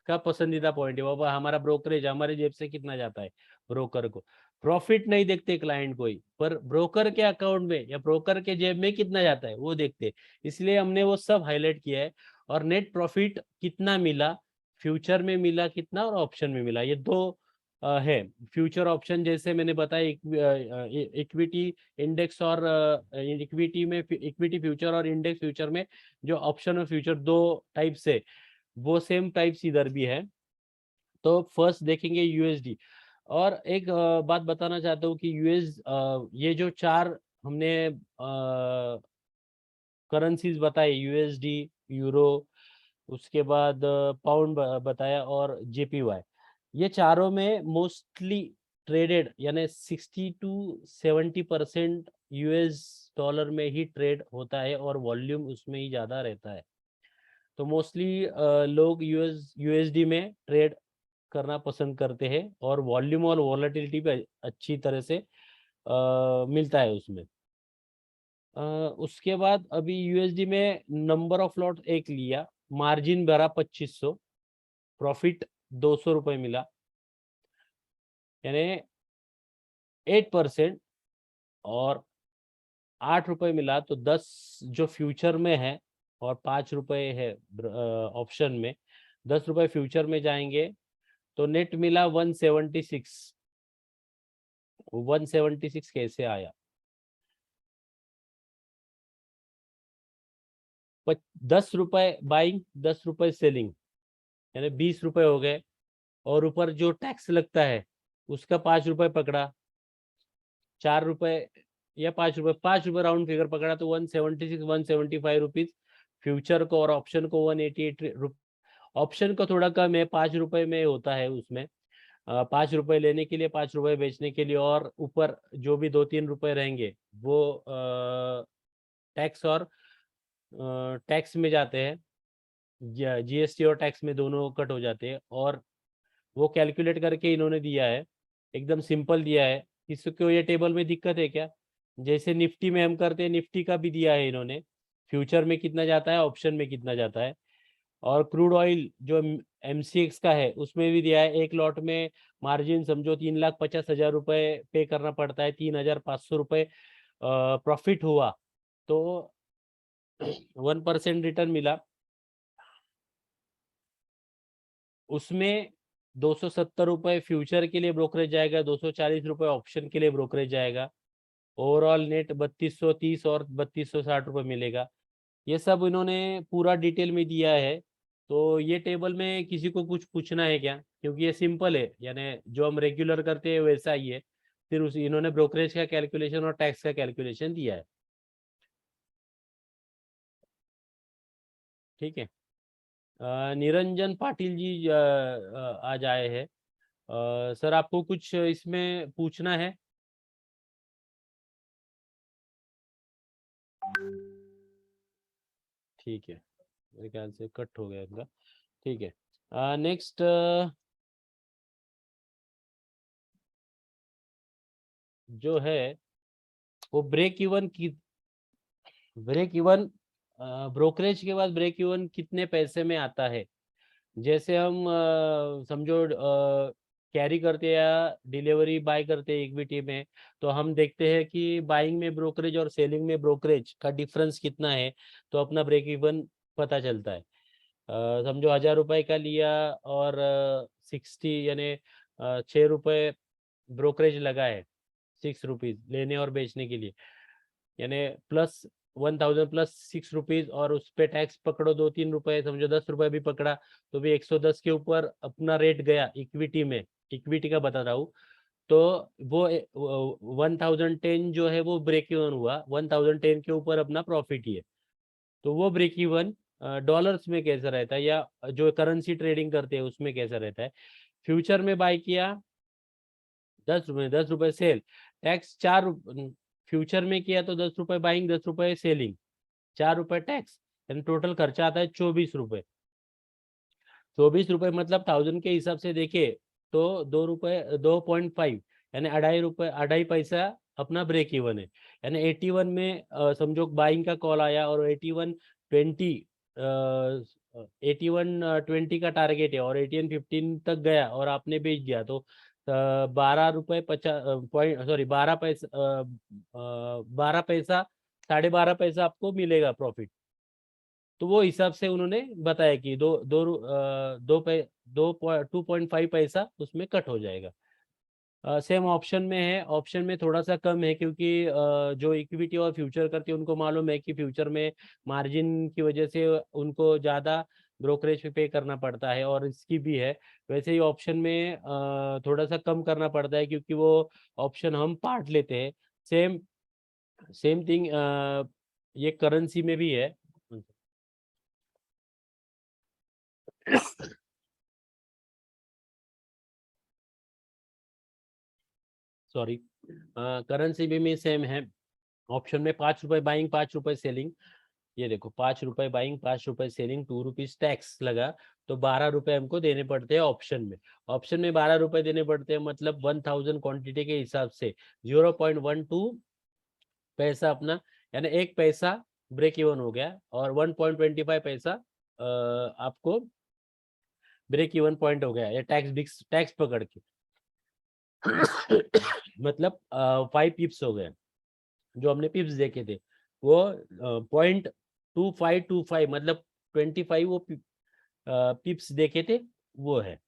का पसंदीदा पॉइंट है, बाबा हमारा ब्रोकरेज हमारे जेब से कितना जाता है। ब्रोकर को प्रॉफिट नहीं देखते क्लाइंट कोई, पर ब्रोकर के अकाउंट में या ब्रोकर के जेब में कितना जाता है वो देखते, इसलिए हमने वो सब हाईलाइट किया है। और नेट प्रॉफिट कितना मिला, फ्यूचर में मिला कितना, और ऑप्शन में मिला, ये 2 है। फ्यूचर ऑप्शन जैसे मैंने बताया, इक्विटी इंडेक्स और इक्विटी फ्यूचर और इंडेक्स फ्यूचर में जो ऑप्शन और फ्यूचर 2 टाइप से, वो सेम टाइप्स इधर भी है। तो फर्स्ट देखेंगे यूएसडी। और एक बात बताना चाहता हूँ कि ये जो 4 हमने करेंसीज बताए, यूएसडी, यूरो, उसके बाद पाउंड बताया और जेपीवाई, ये चारों में मोस्टली ट्रेडेड यानी 60 to 70% यूएस डॉलर में ही ट्रेड होता है और वॉल्यूम उसमें ही ज़्यादा रहता है। तो मोस्टली लोग यूएसडी में ट्रेड करना पसंद करते हैं और वॉल्यूम और वॉलेटिलिटी भी अच्छी तरह से मिलता है उसमें। उसके बाद अभी यूएसडी में नंबर ऑफ लॉट एक लिया, मार्जिन भरा 2500, प्रॉफिट 200 रुपये मिला, यानी 8% और 8 रुपये मिला। तो 10 जो फ्यूचर में है और 5 रुपये है ऑप्शन में, 10 रुपये फ्यूचर में जाएंगे तो नेट मिला 176। 176 कैसे आया? 10 रुपये बाइंग, 10 रुपये सेलिंग, यानी 20 रुपये हो गए। और ऊपर जो टैक्स लगता है उसका 5 रुपये पकड़ा, 4 रुपये या 5 रुपये, 5 रुपये राउंड फिगर पकड़ा, तो 176 175 रुपीज फ्यूचर को, और ऑप्शन को 188। ऑप्शन को थोड़ा कम है, 5 रुपये में होता है उसमें, 5 रुपये लेने के लिए, 5 रुपये बेचने के लिए, और ऊपर जो भी 2-3 रुपये रहेंगे वो टैक्स और टैक्स में जाते हैं, जीएसटी और टैक्स में दोनों कट हो जाते हैं। और वो कैलकुलेट करके इन्होंने दिया है, एकदम सिंपल दिया है। इसको ये टेबल में दिक्कत है क्या? जैसे निफ्टी में हम करते हैं, निफ्टी का भी दिया है इन्होंने, फ्यूचर में कितना जाता है, ऑप्शन में कितना जाता है। और क्रूड ऑयल जो एमसीएक्स का है उसमें भी दिया है। एक लॉट में मार्जिन समझो 3,50,000 रुपये पे करना पड़ता है, 3,500 रुपये प्रॉफिट हुआ तो 1% रिटर्न मिला। उसमें 270 रुपये फ्यूचर के लिए ब्रोकरेज जाएगा, 240 रुपये ऑप्शन के लिए ब्रोकरेज जाएगा। ओवरऑल नेट 3230 और 3260 रुपये मिलेगा। ये सब इन्होंने पूरा डिटेल में दिया है। तो ये टेबल में किसी को कुछ पूछना है क्या? क्योंकि ये सिंपल है, यानी जो हम रेगुलर करते हैं वैसा ही है। फिर उस इन्होंने ब्रोकरेज का कैलकुलेशन और टैक्स का कैलकुलेशन दिया है। ठीक है, निरंजन पाटिल जी आज आए हैं। सर आपको कुछ इसमें पूछना है? ठीक है, मेरे ख्याल से कट हो गया इनका। ठीक है, नेक्स्ट जो है वो ब्रेक इवन की, ब्रेक इवन ब्रोकरेज के बाद ब्रेक इवन कितने पैसे में आता है। जैसे हम समझो कैरी करते हैं या डिलीवरी बाय करते हैं इक्विटी में, तो हम देखते हैं कि बाइंग में ब्रोकरेज और सेलिंग में ब्रोकरेज का डिफरेंस कितना है, तो अपना ब्रेक इवन पता चलता है। समझो 1000 रुपये का लिया और 60 यानी 6 रुपये ब्रोकरेज लगा है, 6 रुपीज लेने और बेचने के लिए, यानी प्लस 1000 प्लस 6 रुपीज, और उस पर टैक्स पकड़ो 2-3 रुपए, समझो 10 रुपए भी पकड़ा तो भी 110 के ऊपर अपना रेट गया इक्विटी में। इक्विटी का बता रहा हूँ, तो वो 1010 जो है वो ब्रेक इवन हुआ, 1010 के ऊपर अपना प्रॉफिट ही है। तो वो ब्रेक इवन डॉलर्स में कैसा रहता है, या जो करेंसी ट्रेडिंग करते हैं उसमें कैसा रहता है। फ्यूचर में बाय किया 10 रुपए सेल, टैक्स 4, फ्यूचर में किया तो 10 रुपए बाइंग, 10 रुपए सेलिंग, 4 रुपए टैक्स, यानी टोटल खर्चा आता है 24 रुपए। 24 रुपए मतलब 1000 के हिसाब से देखे तो 2 रुपए 2.5 यानी 2.5 रुपए 2.5 पैसा अपना ब्रेक इवन है। यानी 81 में समझो बाइंग का कॉल आया और 81.20 81.20 का टारगेट है और 18.15 तक गया और आपने बेच दिया, तो 12 रुपए 12 पैसा 12 पैसा 12.5 पैसा आपको मिलेगा प्रॉफिट। तो वो हिसाब से उन्होंने बताया कि 2.5 पैसा उसमें कट हो जाएगा। सेम ऑप्शन में है, ऑप्शन में थोड़ा सा कम है क्योंकि जो इक्विटी और फ्यूचर करते हैं उनको मालूम है कि फ्यूचर में मार्जिन की वजह से उनको ज़्यादा ब्रोकरेज पे करना पड़ता है और इसकी भी है। वैसे ही ऑप्शन में थोड़ा सा कम करना पड़ता है क्योंकि वो ऑप्शन हम पार्ट लेते हैं। सेम थिंग ये करेंसी में भी है। सॉरी, करेंसी भी सेम है। ऑप्शन में 5 रुपए बाइंग 5 रुपए सेलिंग, ये देखो 5 रुपए बाइंग 5 रुपए सेलिंग, 2 रुपीज टैक्स लगा, तो 12 रुपए हमको देने पड़ते हैं ऑप्शन में। ऑप्शन में 12 रुपए देने पड़ते हैं, मतलब 1000 क्वांटिटी के हिसाब से 0.12 पैसा अपना, यानी 1 पैसा ब्रेक इवन हो गया, और 1.25 पैसा आपको ब्रेक इवन पॉइंट हो गया, ये टैक्स पकड़ के मतलब 5 पिप्स हो गए। जो हमने पिप्स देखे थे वो 0.2525 मतलब 25 वो पिप्स देखे थे वो है।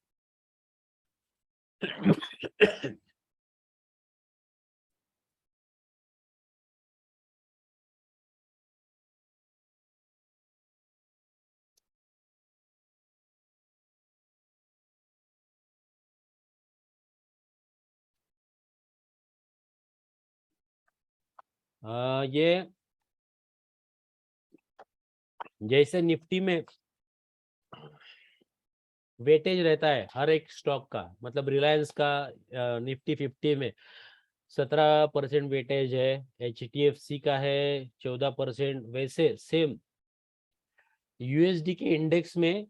ये जैसे निफ्टी में वेटेज रहता है हर एक स्टॉक का, मतलब रिलायंस का निफ्टी 50 में 17% वेटेज है, HDFC का है 14%, वैसे सेम यूएसडी के इंडेक्स में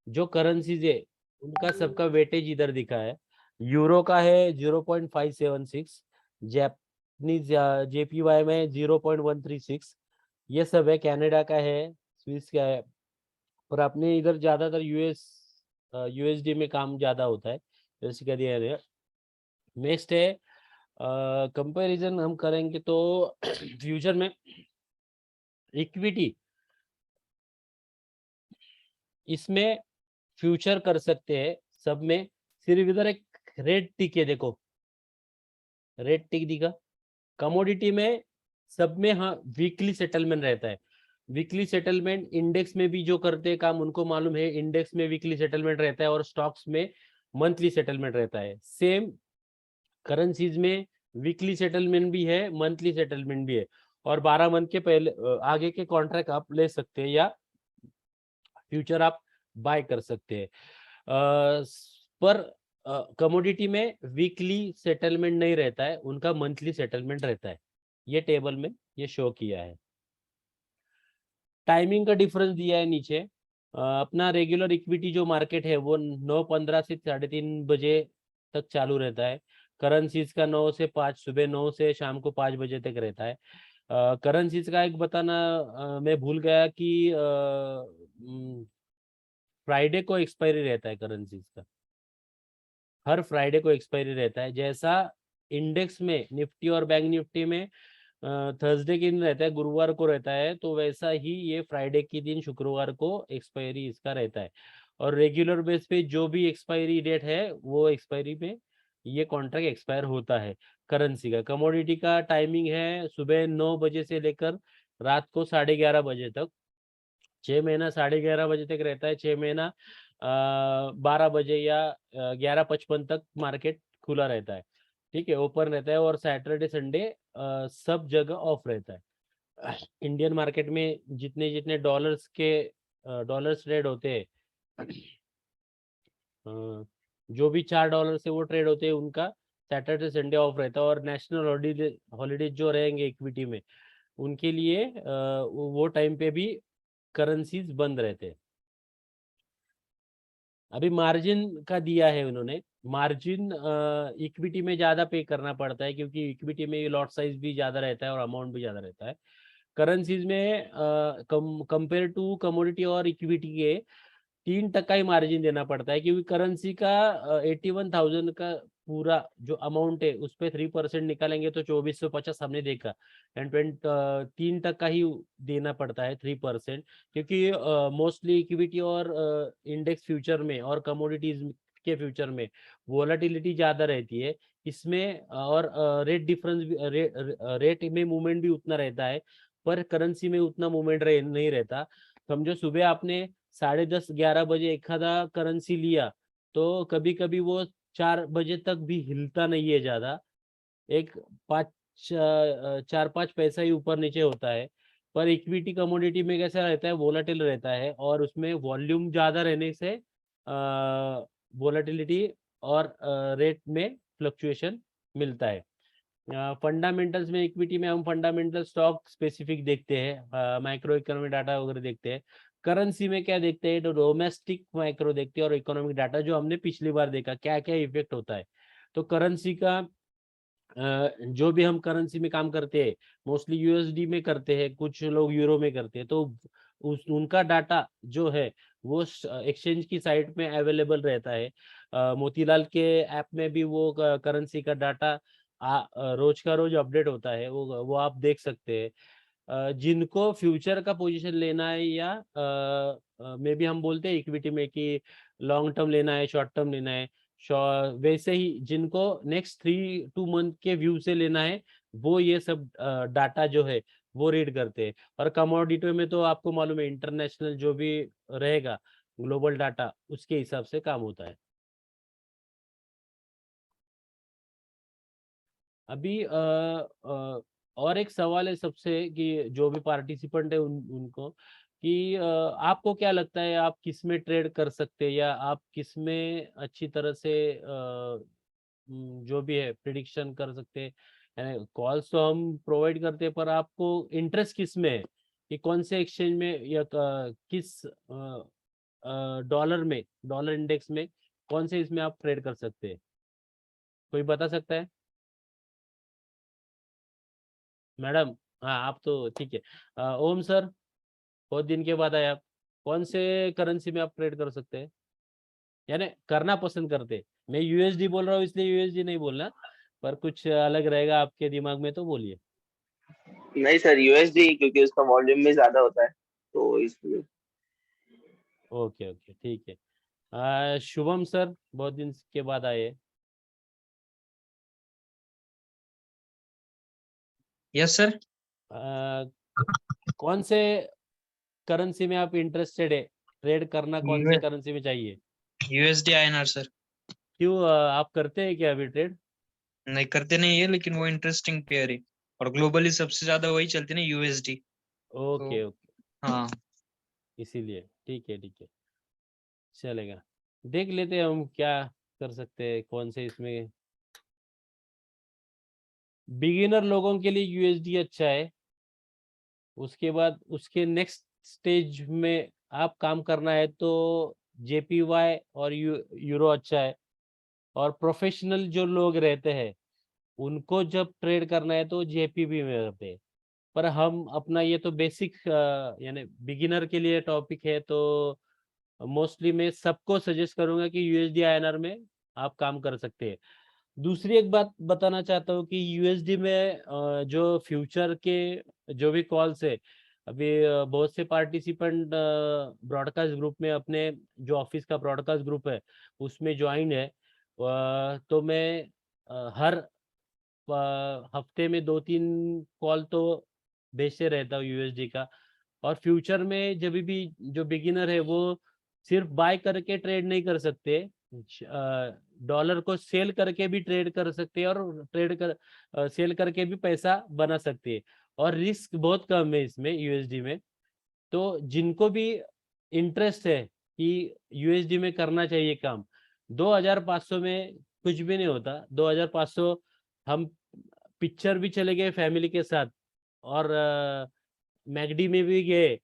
जो करेंसीज है उनका सबका वेटेज इधर दिखा है। यूरो का है 0.576, जापानीज JPY में 0.136, ये सब है। कनाडा का है, स्विस का है, और अपने इधर ज्यादातर USD में काम ज्यादा होता है, जैसे कह दिया है। नेक्स्ट है कंपैरिजन हम करेंगे तो फ्यूचर में इक्विटी, इसमें फ्यूचर कर सकते हैं सब में, सिर्फ इधर एक रेड टिक है, देखो रेड टिक दिखा। कमोडिटी में सब में हाँ वीकली सेटलमेंट रहता है। वीकली सेटलमेंट इंडेक्स में भी जो करते हैं काम उनको मालूम है, इंडेक्स में वीकली सेटलमेंट रहता है और स्टॉक्स में मंथली सेटलमेंट रहता है। सेम करेंसीज में वीकली सेटलमेंट भी है, मंथली सेटलमेंट भी है, और 12 मंथ के पहले आगे के कॉन्ट्रैक्ट आप ले सकते हैं या फ्यूचर आप बाय कर सकते हैं। पर कमोडिटी में वीकली सेटलमेंट नहीं रहता है, उनका मंथली सेटलमेंट रहता है। ये टेबल में ये शो किया है। टाइमिंग का डिफरेंस दिया है नीचे। अपना रेगुलर इक्विटी जो मार्केट है वो 9:15 से 3:30 बजे तक चालू रहता है। करेंसीज का 9 से 5, सुबह 9 से शाम को 5 बजे तक रहता है। करेंसीज का एक बताना मैं भूल गया कि फ्राइडे को एक्सपायरी रहता है करेंसीज का, हर फ्राइडे को एक्सपायरी रहता है। जैसा इंडेक्स में निफ्टी और बैंक निफ्टी में थर्सडे के दिन रहता है, गुरुवार को रहता है, तो वैसा ही ये फ्राइडे के दिन शुक्रवार को एक्सपायरी इसका रहता है। और रेगुलर बेस पे जो भी एक्सपायरी डेट है वो एक्सपायरी में ये कॉन्ट्रैक्ट एक्सपायर होता है। करेंसी का कमोडिटी का टाइमिंग है सुबह 9 बजे से लेकर रात को 11:30 बजे तक। 6 महीना 11:30 बजे तक रहता है, 6 महीना 12 बजे या 11:55 तक मार्केट खुला रहता है, ठीक है, ओपन रहता है। और सैटरडे संडे सब जगह ऑफ रहता है। इंडियन मार्केट में जितने जितने डॉलर्स ट्रेड होते हैं, जो भी $4 से वो ट्रेड होते हैं, उनका सैटरडे संडे ऑफ रहता है। और नेशनल हॉलीडे जो रहेंगे इक्विटी में, उनके लिए वो टाइम पे भी करेंसीज बंद रहते हैं। अभी मार्जिन का दिया है उन्होंने। मार्जिन इक्विटी में ज्यादा पे करना पड़ता है, क्योंकि इक्विटी में लॉट साइज भी ज्यादा रहता है और अमाउंट भी ज्यादा रहता है। करेंसीज में कंपेयर टू कमोडिटी और इक्विटी के 3% ही मार्जिन देना पड़ता है, क्योंकि करेंसी का 81,000 का पूरा जो अमाउंट है उस पर 3% निकालेंगे तो 2450 हमने देखा, एंड 3% ही देना पड़ता है, 3%, क्योंकि मोस्टली इक्विटी और इंडेक्स फ्यूचर में और कमोडिटीज के फ्यूचर में वोलेटिलिटी ज्यादा रहती है इसमें, और रेट डिफरेंस रेट में मूवमेंट भी उतना रहता है, पर करेंसी में उतना मूवमेंट नहीं रहता। समझो सुबह आपने 10:30-11 बजे एक आधा करेंसी लिया तो कभी कभी वो 4 बजे तक भी हिलता नहीं है ज्यादा, एक 4-5 पैसा ही ऊपर नीचे होता है। पर इक्विटी कमोडिटी में कैसा रहता है, वोलेटिल रहता है, और उसमें वॉल्यूम ज्यादा रहने से वोलेटिलिटी और रेट में फ्लक्चुएशन मिलता है। फंडामेंटल्स में इक्विटी में हम फंडामेंटल स्टॉक स्पेसिफिक देखते हैं, माइक्रो इकोनॉमिक डाटा वगैरह देखते हैं। करेंसी में क्या देखते हैं, तो डोमेस्टिक माइक्रो देखते हैं और इकोनॉमिक डाटा, जो हमने पिछली बार देखा क्या क्या इफेक्ट होता है। तो करेंसी का जो भी हम करेंसी में काम करते हैं मोस्टली यूएसडी में करते हैं, कुछ लोग यूरो में करते हैं, तो उनका डाटा जो है वो एक्सचेंज की साइट में अवेलेबल रहता है। मोतीलाल के ऐप में भी वो करेंसी का डाटा रोज का रोज अपडेट होता है, वो आप देख सकते हैं। जिनको फ्यूचर का पोजीशन लेना है या में भी हम बोलते हैं इक्विटी में कि लॉन्ग टर्म लेना है, शॉर्ट टर्म लेना है, वैसे ही जिनको नेक्स्ट 3 मंथ के व्यू से लेना है वो ये सब डाटा जो है वो रीड करते हैं। और कमोडिटी में तो आपको मालूम है इंटरनेशनल जो भी रहेगा ग्लोबल डाटा उसके हिसाब से काम होता है। अभी और एक सवाल है सबसे कि जो भी पार्टिसिपेंट है उनको कि आपको क्या लगता है आप किस में ट्रेड कर सकते हैं या आप किस में अच्छी तरह से जो भी है प्रिडिक्शन कर सकते हैं। कॉल्स तो हम प्रोवाइड करते हैं पर आपको इंटरेस्ट किस में है कि कौन से एक्सचेंज में या किस डॉलर इंडेक्स में कौन से इसमें आप ट्रेड कर सकते हैं, कोई बता सकता है? मैडम हाँ आप तो ठीक है। ओम सर बहुत दिन के बाद आए आप, कौन से करेंसी में आप ट्रेड कर सकते हैं यानी करना पसंद करते हैं? मैं यूएसडी बोल रहा हूँ इसलिए यूएसडी नहीं बोलना, पर कुछ अलग रहेगा आपके दिमाग में तो बोलिए। नहीं सर यूएसडी, क्योंकि उसका वॉल्यूम भी ज्यादा होता है तो इसलिए। ओके ओके ठीक है। शुभम सर बहुत दिन के बाद आए। Yes sir. कौन से करेंसी में आप इंटरेस्टेड है ट्रेड करना, कौन से करेंसी में चाहिए? USD INR sir. क्यों आप करते हैं क्या अभी ट्रेड? नहीं करते नहीं है, लेकिन वो इंटरेस्टिंग पेयर है और ग्लोबली सबसे ज्यादा वही चलती है ना यूएसडी। ओके ओके हाँ इसीलिए ठीक है चलेगा, देख लेते हैं हम क्या कर सकते हैं कौन से इसमें। बिगिनर लोगों के लिए यूएसडी अच्छा है, उसके बाद उसके नेक्स्ट स्टेज में आप काम करना है तो जेपीवाई और यूरो अच्छा है। और प्रोफेशनल जो लोग रहते हैं उनको जब ट्रेड करना है तो जेपीबी में रहते हैं। पर हम अपना ये तो बेसिक यानी बिगिनर के लिए टॉपिक है, तो मोस्टली मैं सबको सजेस्ट करूंगा कि यूएसडी आईएनआर में आप काम कर सकते हैं। दूसरी एक बात बताना चाहता हूँ कि यूएसडी में जो फ्यूचर के जो भी कॉल्स है, अभी बहुत से पार्टिसिपेंट ब्रॉडकास्ट ग्रुप में अपने जो ऑफिस का ब्रॉडकास्ट ग्रुप है उसमें ज्वाइन है। तो मैं हर हफ्ते में 2-3 कॉल तो भेजते रहता हूँ यूएसडी का। और फ्यूचर में जब भी जो बिगिनर है वो सिर्फ बाय करके ट्रेड नहीं कर सकते, डॉलर को सेल करके भी ट्रेड कर सकते हैं और सेल करके भी पैसा बना सकते हैं और रिस्क बहुत कम है इसमें यूएसडी में। तो जिनको भी इंटरेस्ट है कि यूएसडी में करना चाहिए काम, 2500 में कुछ भी नहीं होता। 2500 हम पिक्चर भी चले गए फैमिली के साथ और मैगडी में भी गए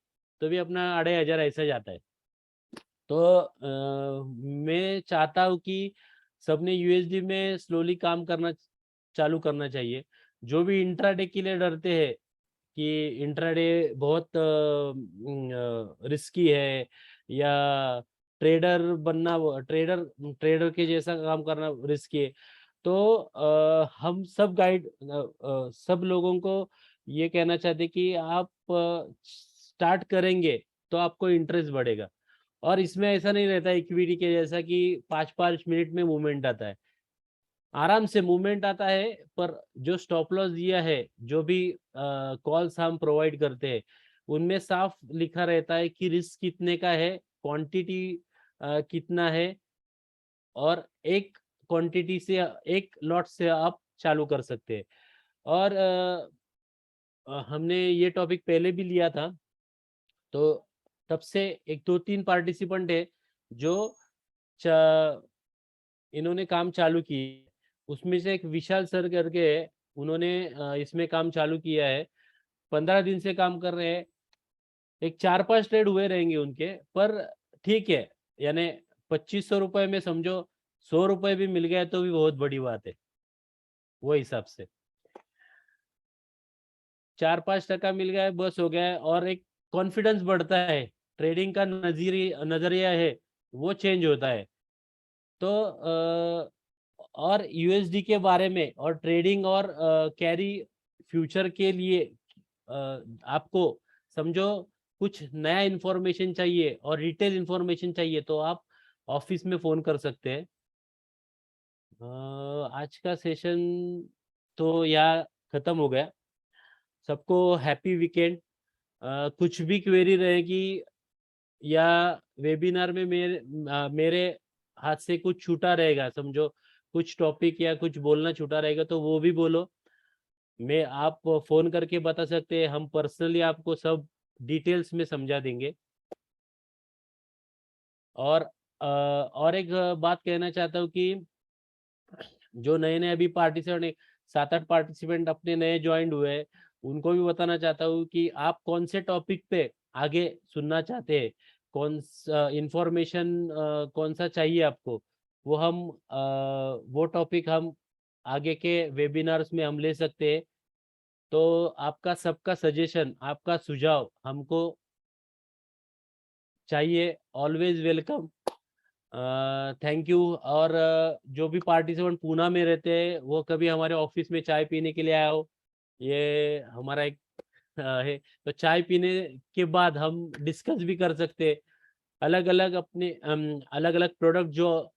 तो भी अपना 2500 ऐसा जाता है। तो मैं चाहता हूँ कि सबने यूएसडी में स्लोली काम करना चालू करना चाहिए। जो भी इंट्राडे के लिए डरते हैं कि इंट्राडे बहुत रिस्की है या ट्रेडर बनना, ट्रेडर के जैसा काम करना रिस्की है, तो हम सब सब लोगों को ये कहना चाहते कि आप स्टार्ट करेंगे तो आपको इंटरेस्ट बढ़ेगा। और इसमें ऐसा नहीं रहता इक्विटी के जैसा कि 5-5 मिनट में मूवमेंट आता है, आराम से मूवमेंट आता है। पर जो स्टॉप लॉस दिया है, जो भी कॉल्स हम प्रोवाइड करते हैं उनमें साफ लिखा रहता है कि रिस्क कितने का है, क्वांटिटी कितना है, और एक क्वांटिटी से एक लॉट से आप चालू कर सकते हैं। और हमने ये टॉपिक पहले भी लिया था, तो तब से 1-2-3 पार्टिसिपेंट है जो इन्होंने काम चालू की। उसमें से एक विशाल सर करके उन्होंने इसमें काम चालू किया है, 15 दिन से काम कर रहे हैं। एक 4-5 ट्रेड हुए रहेंगे उनके, पर ठीक है, यानी 2500 रुपए में समझो 100 रुपए भी मिल गए तो भी बहुत बड़ी बात है वो हिसाब से। 4-5% मिल गया है बस हो गया है, और एक कॉन्फिडेंस बढ़ता है, ट्रेडिंग का नजरिया है वो चेंज होता है। तो और यूएसडी के बारे में और ट्रेडिंग और कैरी फ्यूचर के लिए आपको समझो कुछ नया इंफॉर्मेशन चाहिए और डिटेल इंफॉर्मेशन चाहिए तो आप ऑफिस में फोन कर सकते हैं। आज का सेशन तो यहाँ खत्म हो गया। सबको हैप्पी वीकेंड। कुछ भी क्वेरी रहेगी या वेबिनार में मेरे हाथ से कुछ छूटा रहेगा, समझो कुछ टॉपिक या कुछ बोलना छूटा रहेगा तो वो भी बोलो, मैं आप फोन करके बता सकते हैं, हम पर्सनली आपको सब डिटेल्स में समझा देंगे। और एक बात कहना चाहता हूँ कि जो नए नए अभी पार्टिसिपेंट 7-8 पार्टिसिपेंट अपने नए ज्वाइंट हुए हैं, उनको भी बताना चाहता हूँ कि आप कौन से टॉपिक पे आगे सुनना चाहते हैं, कौन सा इंफॉर्मेशन कौन सा चाहिए आपको, वो टॉपिक हम आगे के वेबिनार्स में हम ले सकते हैं। तो आपका सबका सजेशन, आपका सुझाव हमको चाहिए, ऑलवेज वेलकम। Thank you. और जो भी पार्टिसिपेंट पूना में रहते हैं वो कभी हमारे ऑफिस में चाय पीने के लिए आया हो, ये हमारा एक है, तो चाय पीने के बाद हम डिस्कस भी कर सकते हैं अलग अलग अपने अलग अलग प्रोडक्ट जो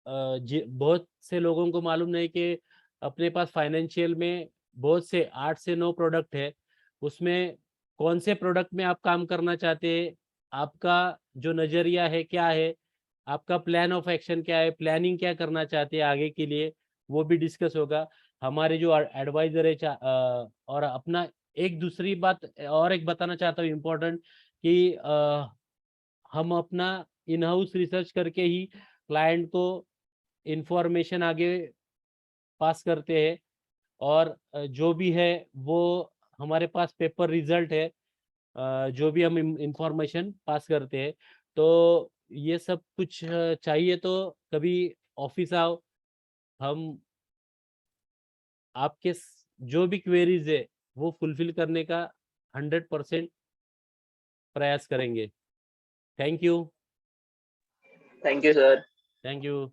बहुत से लोगों को मालूम नहीं कि अपने पास फाइनेंशियल में बहुत से 8 से 9 प्रोडक्ट है, उसमें कौन से प्रोडक्ट में आप काम करना चाहते हैं, आपका जो नज़रिया है क्या है, आपका प्लान ऑफ एक्शन क्या है, प्लानिंग क्या करना चाहते हैं आगे के लिए, वो भी डिस्कस होगा। हमारे जो एडवाइजर है और अपना एक दूसरी बात और एक बताना चाहता हूँ इम्पोर्टेंट कि हम अपना इन हाउस रिसर्च करके ही क्लाइंट को इंफॉर्मेशन आगे पास करते हैं, और जो भी है वो हमारे पास पेपर रिजल्ट है, जो भी हम इंफॉर्मेशन पास करते हैं। तो ये सब कुछ चाहिए तो कभी ऑफिस आओ, हम आपके जो भी क्वेरीज है वो फुलफिल करने का 100% प्रयास करेंगे। Thank you. Thank you sir. Thank you.